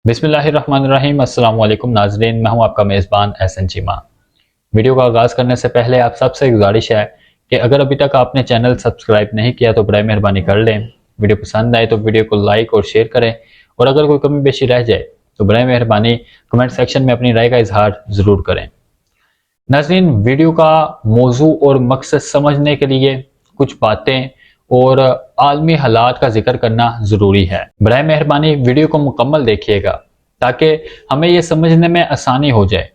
بسم اللہ الرحمن الرحیم۔ السلام علیکم ناظرین، میں ہوں آپ کا میزبان احسن چیمہ۔ ویڈیو کا آغاز کرنے سے پہلے آپ سب سے گزارش ہے کہ اگر ابھی تک آپ نے چینل سبسکرائب نہیں کیا تو برائے مہربانی کر لیں۔ ویڈیو پسند آئے تو ویڈیو کو لائک اور شیئر کریں، اور اگر کوئی کمی بیشی رہ جائے تو برائے مہربانی کمنٹ سیکشن میں اپنی رائے کا اظہار ضرور کریں۔ ناظرین، ویڈیو کا موضوع اور مقصد سمجھنے کے لیے کچھ باتیں اور عالمی حالات کا ذکر کرنا ضروری ہے۔ برائے مہربانی ویڈیو کو مکمل دیکھیے گا تاکہ ہمیں یہ سمجھنے میں آسانی ہو جائے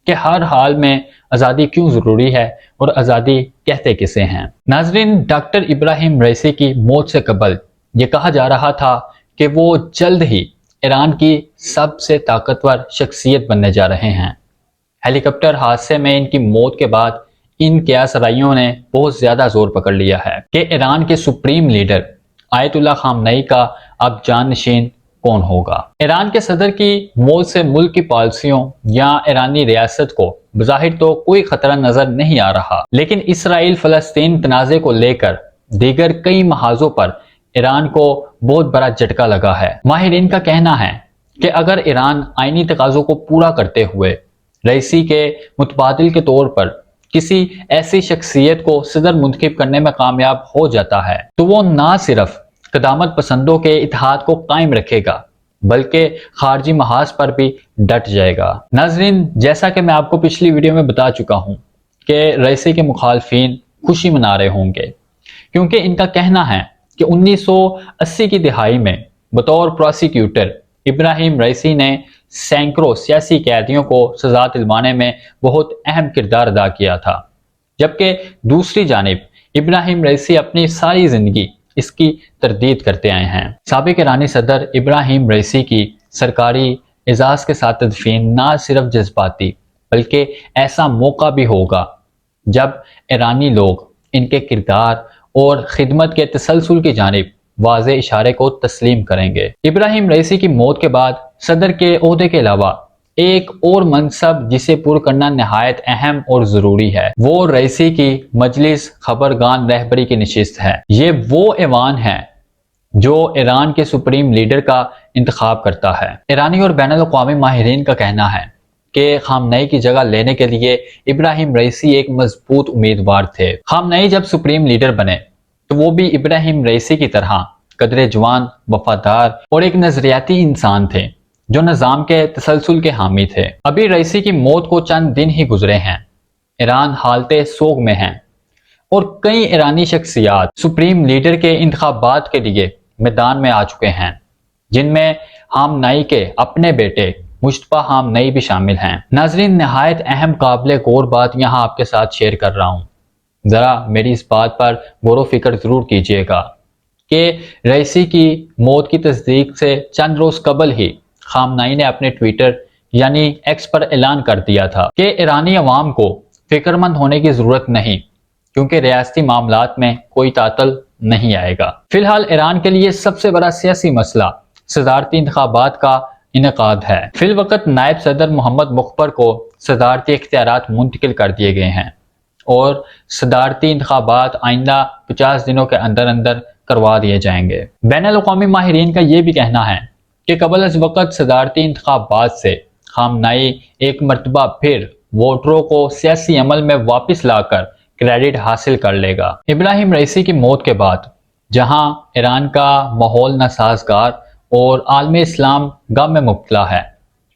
کہ ہر حال میں آزادی کیوں ضروری ہے اور آزادی کہتے کسے ہیں۔ ناظرین، ڈاکٹر ابراہیم رئیسی کی موت سے قبل یہ کہا جا رہا تھا کہ وہ جلد ہی ایران کی سب سے طاقتور شخصیت بننے جا رہے ہیں۔ ہیلی کاپٹر حادثے میں ان کی موت کے بعد ان قیاسرائیوں نے بہت زیادہ زور پکڑ لیا ہے کہ ایران کے سپریم لیڈر آیت اللہ خامنئی کا اب جانشین کون ہوگا۔ ایران کے صدر کی موت سے ملک کی پالیسیوں یا ایرانی ریاست کو بظاہر تو کوئی خطرہ نظر نہیں آ رہا، لیکن اسرائیل فلسطین تنازع کو لے کر دیگر کئی محاذوں پر ایران کو بہت بڑا جھٹکا لگا ہے۔ ماہرین کا کہنا ہے کہ اگر ایران آئینی تقاضوں کو پورا کرتے ہوئے رئیسی کے متبادل کے طور پر کسی ایسی شخصیت کو صدر منتخب کرنے میں کامیاب ہو جاتا ہے تو وہ نہ صرف قدامت پسندوں کے اتحاد کو قائم رکھے گا بلکہ خارجی محاذ پر بھی ڈٹ جائے گا۔ ناظرین، جیسا کہ میں آپ کو پچھلی ویڈیو میں بتا چکا ہوں کہ رئیسی کے مخالفین خوشی منا رہے ہوں گے، کیونکہ ان کا کہنا ہے کہ 1980 کی دہائی میں بطور پروسیکیوٹر ابراہیم رئیسی نے سینکڑوں سیاسی قیدیوں کو سزا دلوانے میں بہت اہم کردار ادا کیا تھا، جبکہ دوسری جانب ابراہیم رئیسی اپنی ساری زندگی اس کی تردید کرتے آئے ہیں۔ سابق ایرانی صدر ابراہیم رئیسی کی سرکاری اعزاز کے ساتھ تدفین نہ صرف جذباتی بلکہ ایسا موقع بھی ہوگا جب ایرانی لوگ ان کے کردار اور خدمت کے تسلسل کی جانب واضح اشارے کو تسلیم کریں گے۔ ابراہیم رئیسی کی موت کے بعد صدر کے عہدے کے علاوہ ایک اور منصب جسے پر کرنا نہایت اہم اور ضروری ہے، وہ رئیسی کی مجلس خبرگان رہبری کی نشست ہے۔ یہ وہ ایوان ہے جو ایران کے سپریم لیڈر کا انتخاب کرتا ہے۔ ایرانی اور بین الاقوامی ماہرین کا کہنا ہے کہ خامنئی کی جگہ لینے کے لیے ابراہیم رئیسی ایک مضبوط امیدوار تھے۔ خامنئی جب سپریم لیڈر بنے تو وہ بھی ابراہیم رئیسی کی طرح قدرے جوان، وفادار اور ایک نظریاتی انسان تھے جو نظام کے تسلسل کے حامی تھے۔ ابھی رئیسی کی موت کو چند دن ہی گزرے ہیں، ایران حالت سوگ میں ہیں اور کئی ایرانی شخصیات سپریم لیڈر کے انتخابات کے لیے میدان میں آ چکے ہیں، جن میں خامنئی کے اپنے بیٹے مجتبیٰ خامنئی بھی شامل ہیں۔ ناظرین، نہایت اہم قابل غور بات یہاں آپ کے ساتھ شیئر کر رہا ہوں، ذرا میری اس بات پر غور و فکر ضرور کیجیے گا کہ رئیسی کی موت کی تصدیق سے چند روز قبل ہی خامنئی نے اپنے ٹویٹر یعنی ایکس پر اعلان کر دیا تھا کہ ایرانی عوام کو فکر مند ہونے کی ضرورت نہیں، کیونکہ ریاستی معاملات میں کوئی تعطل نہیں آئے گا۔ فی الحال ایران کے لیے سب سے بڑا سیاسی مسئلہ صدارتی انتخابات کا انعقاد ہے۔ فی الوقت نائب صدر محمد مخبر کو صدارتی اختیارات منتقل کر دیے گئے ہیں اور صدارتی انتخابات آئندہ 50 دنوں کے اندر اندر کروا دیے جائیں گے۔ بین الاقوامی ماہرین کا یہ بھی کہنا ہے کہ قبل از وقت صدارتی انتخابات سے خامنئی ایک مرتبہ پھر ووٹروں کو سیاسی عمل میں واپس لا کر کریڈٹ حاصل کر لے گا۔ ابراہیم رئیسی کی موت کے بعد جہاں ایران کا ماحول ناسازگار اور عالم اسلام غم میں مبتلا ہے،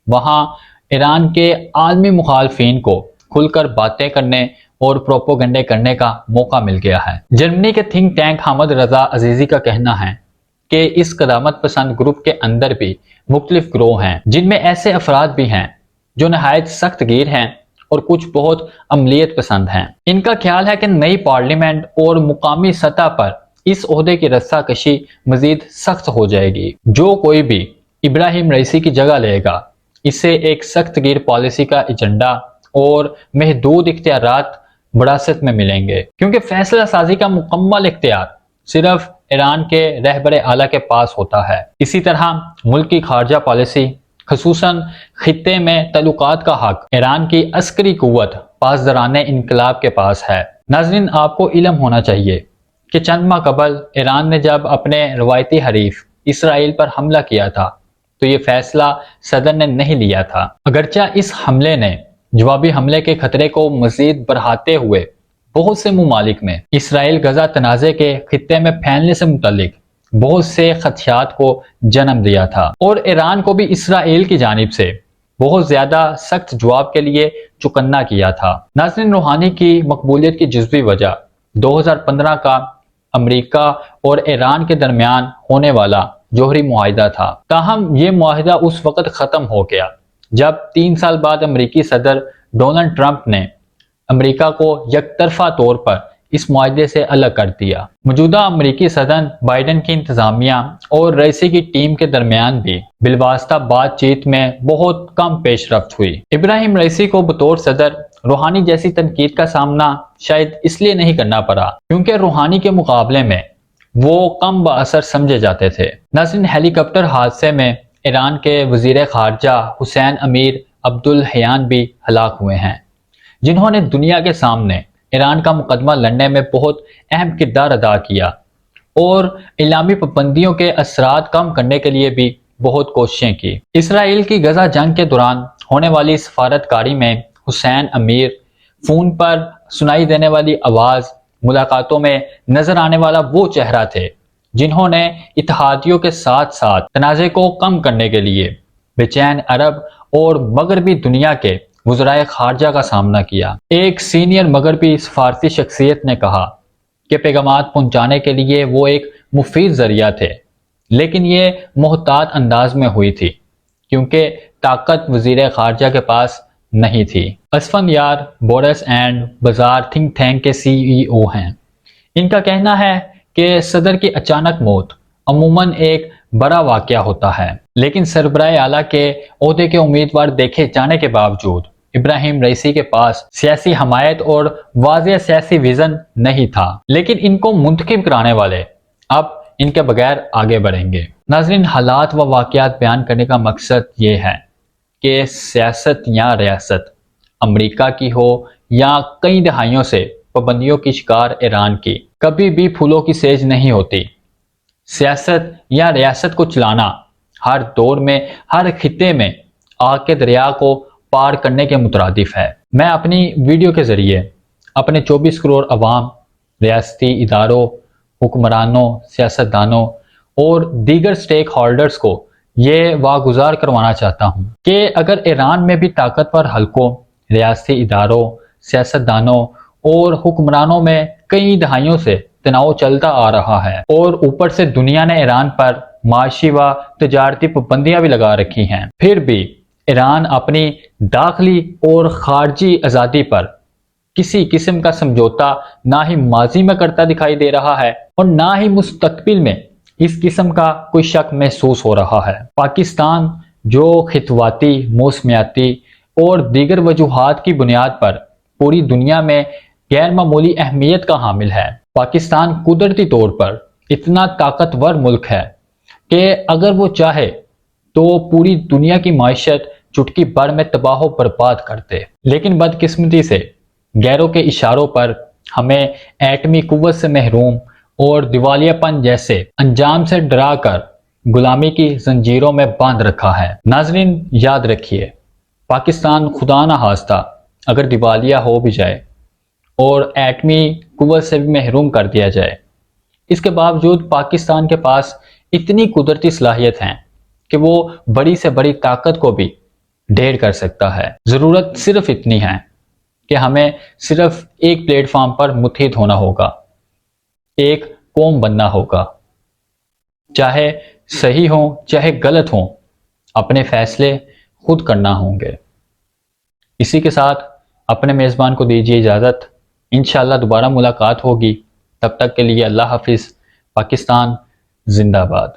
وہاں ایران کے عالمی مخالفین کو کھل کر باتیں کرنے اور پروپوگنڈے کرنے کا موقع مل گیا ہے۔ جرمنی کے تھنک ٹینک حامد رضا عزیزی کا کہنا ہے کہ اس قدامت پسند گروپ کے اندر بھی مختلف گروہ ہیں، جن میں ایسے افراد بھی ہیں جو نہایت سخت گیر ہیں اور کچھ بہت عملیت پسند ہیں۔ ان کا خیال ہے کہ نئی پارلیمنٹ اور مقامی سطح پر اس عہدے کی رسہ کشی مزید سخت ہو جائے گی۔ جو کوئی بھی ابراہیم رئیسی کی جگہ لے گا، اسے ایک سخت گیر پالیسی کا ایجنڈا اور محدود اختیارات وراثت میں ملیں گے، کیونکہ فیصلہ سازی کا مکمل اختیار صرف ایران کے رہبر اعلیٰ کے پاس ہوتا ہے۔ اسی طرح ملک کی خارجہ پالیسی، خصوصاً خطے میں تعلقات کا حق، ایران کی عسکری قوت پاسداران انقلاب کے پاس ہے۔ ناظرین، آپ کو علم ہونا چاہیے کہ چند ماہ قبل ایران نے جب اپنے روایتی حریف اسرائیل پر حملہ کیا تھا تو یہ فیصلہ صدر نے نہیں لیا تھا۔ اگرچہ اس حملے نے جوابی حملے کے خطرے کو مزید بڑھاتے ہوئے بہت سے ممالک میں اسرائیل غزہ تنازع کے خطے میں پھیلنے سے متعلق بہت سے خدشات کو جنم دیا تھا، اور ایران کو بھی اسرائیل کی جانب سے بہت زیادہ سخت جواب کے لیے چوکنا کیا تھا۔ ناظرین، روحانی کی مقبولیت کی جزوی وجہ 2015 کا امریکہ اور ایران کے درمیان ہونے والا جوہری معاہدہ تھا، تاہم یہ معاہدہ اس وقت ختم ہو گیا جب 3 سال بعد امریکی صدر ڈونلڈ ٹرمپ نے امریکہ کو یک طرفہ طور پر اس معاہدے سے الگ کر دیا۔ موجودہ امریکی صدر بائیڈن کی انتظامیہ اور رئیسی کی ٹیم کے درمیان بھی بالواسطہ بات چیت میں بہت کم پیش رفت ہوئی۔ ابراہیم رئیسی کو بطور صدر روحانی جیسی تنقید کا سامنا شاید اس لیے نہیں کرنا پڑا کیونکہ روحانی کے مقابلے میں وہ کم بااثر سمجھے جاتے تھے۔ ناظرین، ہیلی کاپٹر حادثے میں ایران کے وزیر خارجہ حسین امیر عبدالحیان بھی ہلاک ہوئے ہیں، جنہوں نے دنیا کے سامنے ایران کا مقدمہ لڑنے میں بہت اہم کردار ادا کیا اور اعلامی پابندیوں کے اثرات کم کرنے کے لیے بھی بہت کوششیں کی۔ اسرائیل کی غزہ جنگ کے دوران ہونے والی سفارتکاری میں حسین امیر فون پر سنائی دینے والی آواز، ملاقاتوں میں نظر آنے والا وہ چہرہ تھے جنہوں نے اتحادیوں کے ساتھ ساتھ تنازع کو کم کرنے کے لیے بے چین عرب اور مغربی دنیا کے وزرائے خارجہ کا سامنا کیا۔ ایک سینئر مغربی سفارتی شخصیت نے کہا کہ پیغامات پہنچانے کے لیے وہ ایک مفید ذریعہ تھے، لیکن یہ محتاط انداز میں ہوئی تھی کیونکہ طاقت وزیر خارجہ کے پاس نہیں تھی۔ اسفندیار بورس اینڈ بازار تھنک ٹینک کے CEO ہیں۔ ان کا کہنا ہے کہ صدر کی اچانک موت عموماً ایک بڑا واقعہ ہوتا ہے، لیکن سربراہ اعلیٰ کے عہدے کے امیدوار دیکھے جانے کے باوجود ابراہیم رئیسی کے پاس سیاسی حمایت اور واضح سیاسی ویژن نہیں تھا، لیکن ان کو منتخب کرانے والے اب ان کے بغیر آگے بڑھیں گے۔ ناظرین، حالات و واقعات بیان کرنے کا مقصد یہ ہے کہ سیاست یا ریاست امریکہ کی ہو یا کئی دہائیوں سے پابندیوں کی شکار ایران کی، کبھی بھی پھولوں کی سیج نہیں ہوتی۔ سیاست یا ریاست کو چلانا ہر دور میں ہر خطے میں آگ کے دریا کو پار کرنے کے مترادف ہے۔ میں اپنی ویڈیو کے ذریعے اپنے 24 کروڑ عوام، ریاستی اداروں، حکمرانوں، سیاستدانوں اور دیگر سٹیک ہولڈرز کو یہ واگزار کروانا چاہتا ہوں کہ اگر ایران میں بھی طاقتور حلقوں، ریاستی اداروں، سیاستدانوں اور حکمرانوں میں کئی دہائیوں سے تناؤ چلتا آ رہا ہے اور اوپر سے دنیا نے ایران پر معاشی و تجارتی پابندیاں بھی لگا رکھی ہیں، پھر بھی ایران اپنی داخلی اور خارجی آزادی پر کسی قسم کا سمجھوتا نہ ہی ماضی میں کرتا دکھائی دے رہا ہے اور نہ ہی مستقبل میں اس قسم کا کوئی شک محسوس ہو رہا ہے۔ پاکستان جو خطواتی، موسمیاتی اور دیگر وجوہات کی بنیاد پر پوری دنیا میں غیر معمولی اہمیت کا حامل ہے، پاکستان قدرتی طور پر اتنا طاقتور ملک ہے کہ اگر وہ چاہے تو پوری دنیا کی معیشت چٹکی بھر میں تباہ و برباد کر دے، لیکن بدقسمتی سے غیروں کے اشاروں پر ہمیں ایٹمی قوت سے محروم اور دیوالیہ پن جیسے انجام سے ڈرا کر غلامی کی زنجیروں میں باندھ رکھا ہے۔ ناظرین، یاد رکھیے، پاکستان خدا نہ خواستہ اگر دیوالیہ ہو بھی جائے اور ایٹمی قوت سے بھی محروم کر دیا جائے، اس کے باوجود پاکستان کے پاس اتنی قدرتی صلاحیت ہیں کہ وہ بڑی سے بڑی طاقت کو بھی ڈھیر کر سکتا ہے۔ ضرورت صرف اتنی ہے کہ ہمیں صرف ایک پلیٹ فارم پر متحد ہونا ہوگا، ایک قوم بننا ہوگا، چاہے صحیح ہوں چاہے غلط ہوں، اپنے فیصلے خود کرنا ہوں گے۔ اسی کے ساتھ اپنے میزبان کو دیجیے اجازت، انشاءاللہ دوبارہ ملاقات ہوگی، تب تک کے لیے اللہ حافظ۔ پاکستان زندہ باد۔